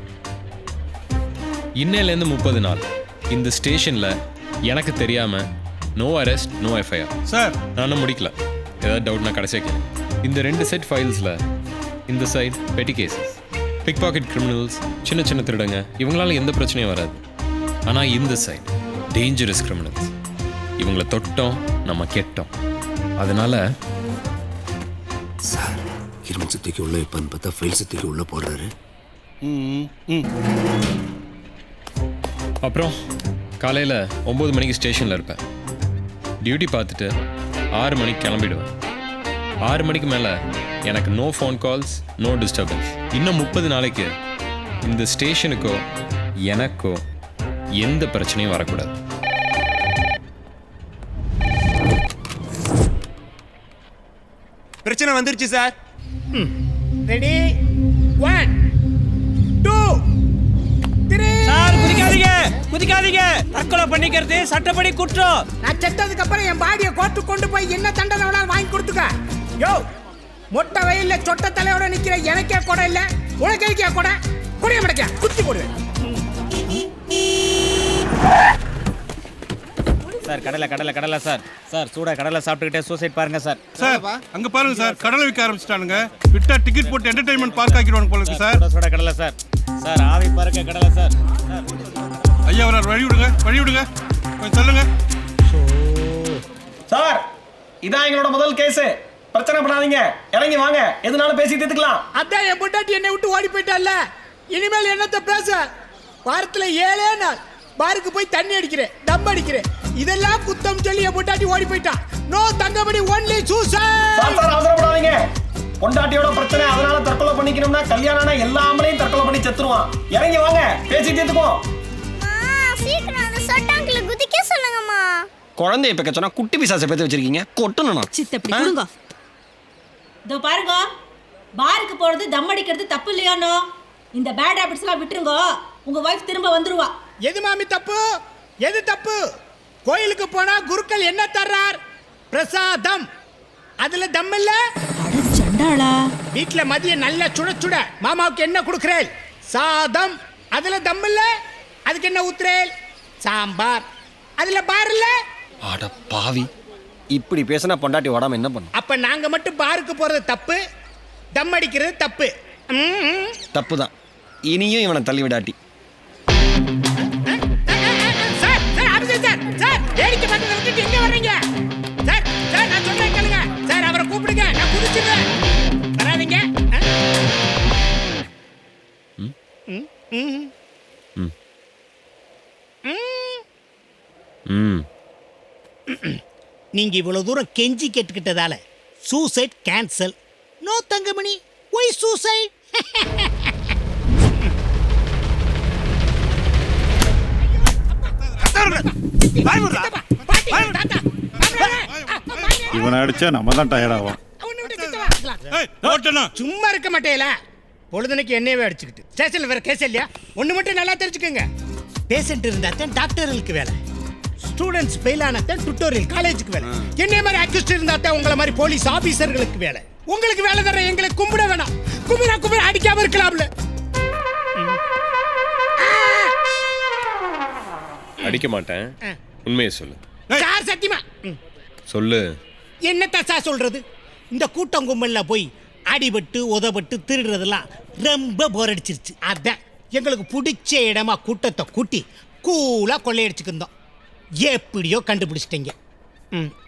Speaker 5: இன்னையிலேருந்து 30 நாள் இந்த ஸ்டேஷனில் எனக்கு தெரியாமல் no arrest no FIR.
Speaker 23: Sir
Speaker 5: நானும் முடிக்கல, ஏதாவது டவுட்னா கடைசியாக கேளு. இந்த 2 செட் ஃபைல்ஸில் இந்த சைட் பெட்டி கேசஸ், பிக் பாக்கெட் கிரிமினல்ஸ், சின்ன சின்ன திருடங்க, இவங்களால எந்த பிரச்சனையும் வராது. ஆனால் இந்த சைட் டேஞ்சரஸ் கிரிமினல்ஸ், இவங்களை தொட்டோம் நம்ம கெட்டோம். அதனால
Speaker 24: சார் ஹிரமன் தூக்கி உள்ள வைப்பான்னு பார்த்தா ஃபைல்ஸ் தூக்கி உள்ள போடுறாரு.
Speaker 5: அப்புறம் காலையில் 9 மணிக்கு ஸ்டேஷனில் இருப்பேன். டியூட்டி பார்த்துட்டு 6 மணிக்கு கிளம்பிடுவேன். 6 மணிக்கு மேலே எனக்கு no phone calls, no disturbance. இன்னும் 30 நாளைக்கு இந்த ஸ்டேஷனுக்கோ எனக்கோ எந்த பிரச்சனையும் வரக்கூடாது.
Speaker 24: பிரச்சனை வந்துருச்சு சார்.
Speaker 3: ரெடி 1 2 3. சார் குதிக்காதீங்க குதிக்காதீங்க, தற்கொலை பண்ணிக்கிறது சட்டப்படி குற்றம். நான் செத்ததுக்கு அப்புறம் என் பாடியை கோர்ட்டு கொண்டு போய் என்ன தண்டனை வேணாலும் வாங்கி கொடுத்துக்க. யோ மொட்டை வயல்ல சொட்ட தலையோட நிக்கிற எனக்கே கொடை இல்ல, உனக்கு இருக்கே கொடை? கொடைய மடக்க குத்தி போடுவேன்.
Speaker 20: சார் கடலை சார். சார் சூடா கடலை சாப்பிட்டுக்கிட்டே சூசைட் பாருங்க சார்.
Speaker 23: சார் அங்க பாருங்க சார், கடலை விற்க ஆரம்பிச்சிட்டானுங்க. விட்டா டிக்கெட் போட்டு என்டர்டைன்மெண்ட் பார்க் ஆக்கிடுவாங்க போல இருக்கு சார்.
Speaker 20: சூடா கடலை சார். சார் ஆவி பறக்க கடலை சார்.
Speaker 23: ஐயா வர வழி விடுங்க கொஞ்சம் சொல்லுங்க
Speaker 14: சார். இதான் எங்களோட முதல் கேஸ். பிரச்சனை பண்ணாதீங்க, இறங்கி வாங்க, எதுனாலும் பேசி தீர்த்துக்கலாம்.
Speaker 3: அதான் என் பொண்டாட்டி என்னை விட்டு ஓடி போயிட்டால, இனிமேல் என்னத்த பேச? வாரத்துல 7 நாள் பாருக்கு போய் தண்ணி அடிக்கிறேன், தம் அடிக்கிறேன், இதெல்லாம் குத்தம் சொல்லி என் பொண்டாட்டி ஓடி போயிட்டான். நோ தங்கமணி ஒன்லி சூசைட்.
Speaker 14: சார் அவசரப்படாதீங்க. பொண்டாட்டியோட பிரச்சனை, அதனால தற்கொலை பண்ணிக்கணும்னா கல்யாணம்னா எல்லா ஆம்பளையும் தற்கொலை பண்ணி செத்துருவான். இறங்கி வாங்க, பேசி தீர்த்துப்போம்.
Speaker 4: சீக்கிரம் அந்த சொட்டாங்கல குதிக்க சொல்லுங்கம்மா.
Speaker 14: குழந்தைய பெக்க சொன்னா குட்டி பிசாசை பெத்து வச்சிருக்கீங்க, கொட்டணும்.
Speaker 7: சித்தப்படி கொடுங்க. இதோ பாருங்க, பாருக்கு போறது தம் அடிக்கிறது தப்பு இல்லையானோ? இந்த பேட் ஹாபிட்ஸ்லாம் விட்டுருங்க, உங்க வைஃப் திரும்ப வந்துருவா.
Speaker 3: எது மாமி தப்பு? எது தப்பு? கோயிலுக்கு போனா குருக்கள் என்ன தர்றார்? பிரசாதம். அதுல தம் இல்ல?
Speaker 7: சண்டாளா.
Speaker 3: வீட்ல மதியம் நல்ல சுட சுட மாமாவுக்கு என்ன கொடுக்கறேன்? சாதம். அதுல தம் இல்ல? அதுக்கு என்ன ஊத்துறேன்? சாம்பார். அதுல பார் இல்ல?
Speaker 14: அட பாவி, இப்படி பேசினா பொண்டாட்டி ஓடாம என்ன பண்ணும்?
Speaker 3: அப்ப நாங்க மட்டும் பாருக்கு போறது தப்பு, தம் அடிக்கிறது தப்பு.
Speaker 14: தப்பு தான். இனியும் இவனை தள்ளி விடாட்டி.
Speaker 3: சார் வேடிக்கை பார்க்கறத விட்டுட்டு எங்க வர்றீங்க? சார் நான் சொல்றேன் கேளுங்க. சார் அவரை கூப்பிடுங்க, நான் குதிச்சிடுறேன். வராதீங்க. நீங்க இவ்வளவு தூரம் கெஞ்சி கேட்டுக்கிட்டதால suicide cancel. No Thangamani, why suicide?
Speaker 22: இவனை அடிச்சா நம்ம தான் டயர்ட் ஆகும்.
Speaker 3: சும்மா இருக்க மாட்டேல, பொழுதுனைக்கு என்னையவே அடிச்சுக்கிட்டு. ஸ்டேஷன்ல வேற கேஸ் இல்லையா? ஒண்ணு மட்டும் நல்லா தெரிஞ்சுக்கோங்க, பேஷண்ட் இருந்தா தான் டாக்டர்களுக்கு வேலை, ஸ்டூடெண்ட்ஸ் ஃபெயில் ஆனா தான் டுட்டோரியல் காலேஜுக்கு வேலை, என்னைய மாதிரி அக்யூஸ்ட் இருந்தா தான் உங்களை மாதிரி போலீஸ் ஆபீசர்களுக்கு வேலை. உங்களுக்கு வேலை தர எங்களை கும்பிட வேணாம். கும்பிட அடிக்காம இருக்கலாம்ல.
Speaker 5: அடிக்க மாட்டேன், உண்மையை சொல்லு.
Speaker 3: சார் சத்தியமா
Speaker 5: சொல்லு.
Speaker 3: என்னத்தா சொல்றது? இந்த கூட்டம் கும்பல்ல போய் அடிபட்டு உதப்பட்டு திருடுறதெல்லாம் ரொம்ப போர் அடிச்சிருச்சு. அதான் எங்களுக்கு பிடிச்ச இடமா கூட்டத்தை கூட்டி கூலா கொள்ளையடிச்சுக்கிருந்தோம். எப்படியோ கண்டுபிடிச்சிட்டீங்க.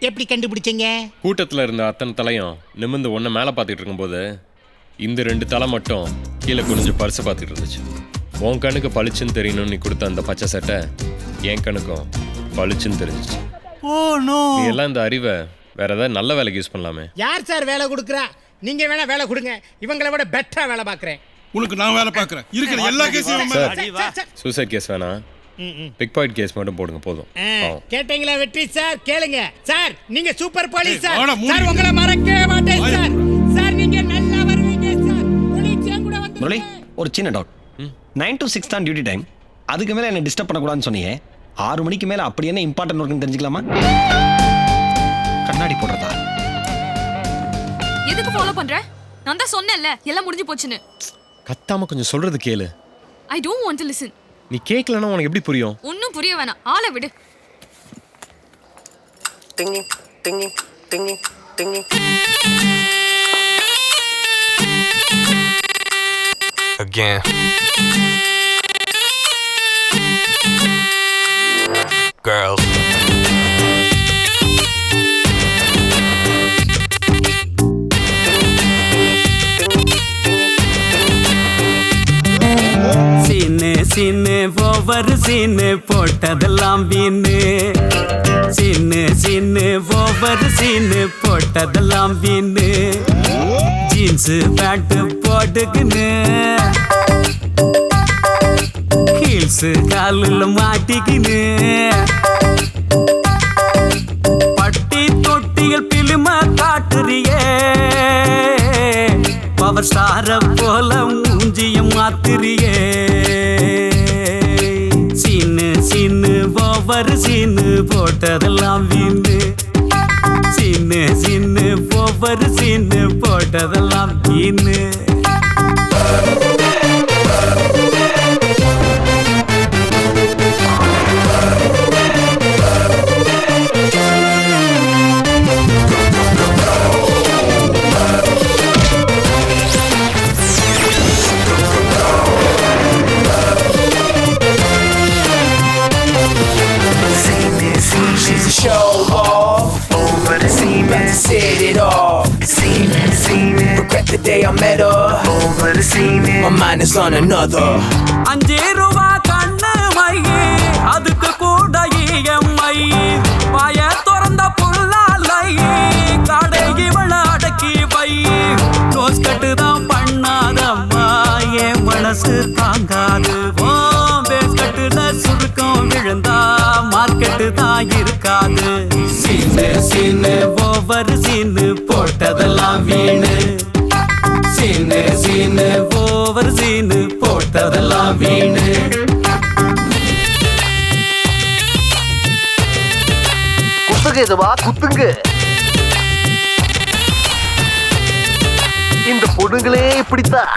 Speaker 3: எப்படி கண்டுபிடிச்சீங்க?
Speaker 5: கூட்டத்தில் இருந்த அத்தனை தலையும் நிமிர்ந்து ஒன்றை மேலே பார்த்துட்டு இருக்கும்போது இந்த 2 தலை மட்டும் கீழே குனிஞ்சு பரிசு பார்த்துட்டு இருந்துச்சு. உன் கண்ணுக்கு பளிச்சுன்னு தெரியணும்னு நீ கொடுத்த அந்த பச்சை சட்டை என் கண்ணுக்கும் பளிச்சுன்னு தெரிஞ்சிச்சு. நீ எல்லாம் இந்த அறிவை வேற ஏதாவது நல்ல வேலைக்கு யூஸ் பண்ணலாமே.
Speaker 3: யார் சார் வேலை கொடுக்குறா? நீங்க வேணா வேலை கொடுங்க, இவங்களை விட பெட்டரா வேலை பார்க்குறேன்.
Speaker 23: உனக்கு நான் வேலை பார்க்குறேன். இருக்கிற எல்லா கேஸையும்
Speaker 5: சூசைட் கேஸ் வேணாம், பிக் பாக்கெட் கேஸ் மட்டும் போடுங்க போதும்.
Speaker 3: கேட்டீங்களா வெற்றி சார்? கேளுங்க சார், நீங்க சூப்பர் போலீஸ் சார். சார் உங்களை மறக்கவே மாட்டேன் சார். சார் நீங்க நல்லா வருவீங்க சார். போலீஸ் ஏன் கூட வந்து
Speaker 14: முரளி, ஒரு சின்ன டவுட். 9 to 6 தான் டியூட்டி டைம். அதுக்கு மேலே என்ன டிஸ்டர்ப் பண்ணக்கூடாதுன்னு சொன்னீங்க. 6 மணிக்கு மேலே அப்படி என்ன இம்பார்ட்டன்ட் ஒர்க்குன்னு தெரிஞ்சுக்கலாமா?
Speaker 5: கண்ணாடி போடுறதா?
Speaker 6: எதுக்கு ஃபாலோ பண்ற? நான் தான் சொன்னேன்ல எல்லாம் முடிஞ்சு போச்சுன்னு.
Speaker 5: கத்தாம கொஞ்சம் சொல்றது கேளு.
Speaker 6: I don't want to listen.
Speaker 5: நீ கேட்கலன்னா உனக்கு எப்படி புரியும்?
Speaker 6: ஒன்னும் புரிய வேணாம், ஆளை விடு.
Speaker 9: Tingy, tingy, tingy, tingy. Again. Girls.
Speaker 8: Scene scene over scene போட்டதெல்லாம் வீணு. சீனு சீனு ஓவர் சீனு போட்டதெல்லாம் வீணு. ஜீன்ஸ் பேண்ட் போட்டுக்கின்னு ஹீல்ஸ் காலில் மாட்டிக்கின்னு பட்டி தொட்டிகள் பிலிம காட்டுறியே. பவர் ஸ்டார போல மூஞ்சிய மாத்திரியே. சீனு சீனு ஓவர் சீனு போட்டதெல்லாம் வீணு. சீனு சீனு ஓவர் சீனு போட்டதெல்லாம் வீணு.
Speaker 9: She's a show off. Over the semen, set it off. Semen, semen. Regret the day I met her. Over the semen, my mind is on another.
Speaker 8: 5 ரூபா கண்ணு மையே அதுக்கு கூட EMI. பாய திறந்த புள்ளாலையே கடை இவள அடக்கி வை. ரோஸ் கட்டு தான் பண்ணாதம்மா என் மனசு தாங்காது. பேஸ் கட்டுல சுருக்கம் விழுந்தா மார்க்கெட்டு தான் இருக்காது. சீனு சீனு ஓவர் சீனு போட்டதெல்லாம் வீணு. சீனு சீனு ஓவர் சீனு போட்டதெல்லாம் வீணு.
Speaker 9: குத்துங்க இதுவா குத்துங்க. இந்த பொண்ணுங்களே இப்படித்தான்.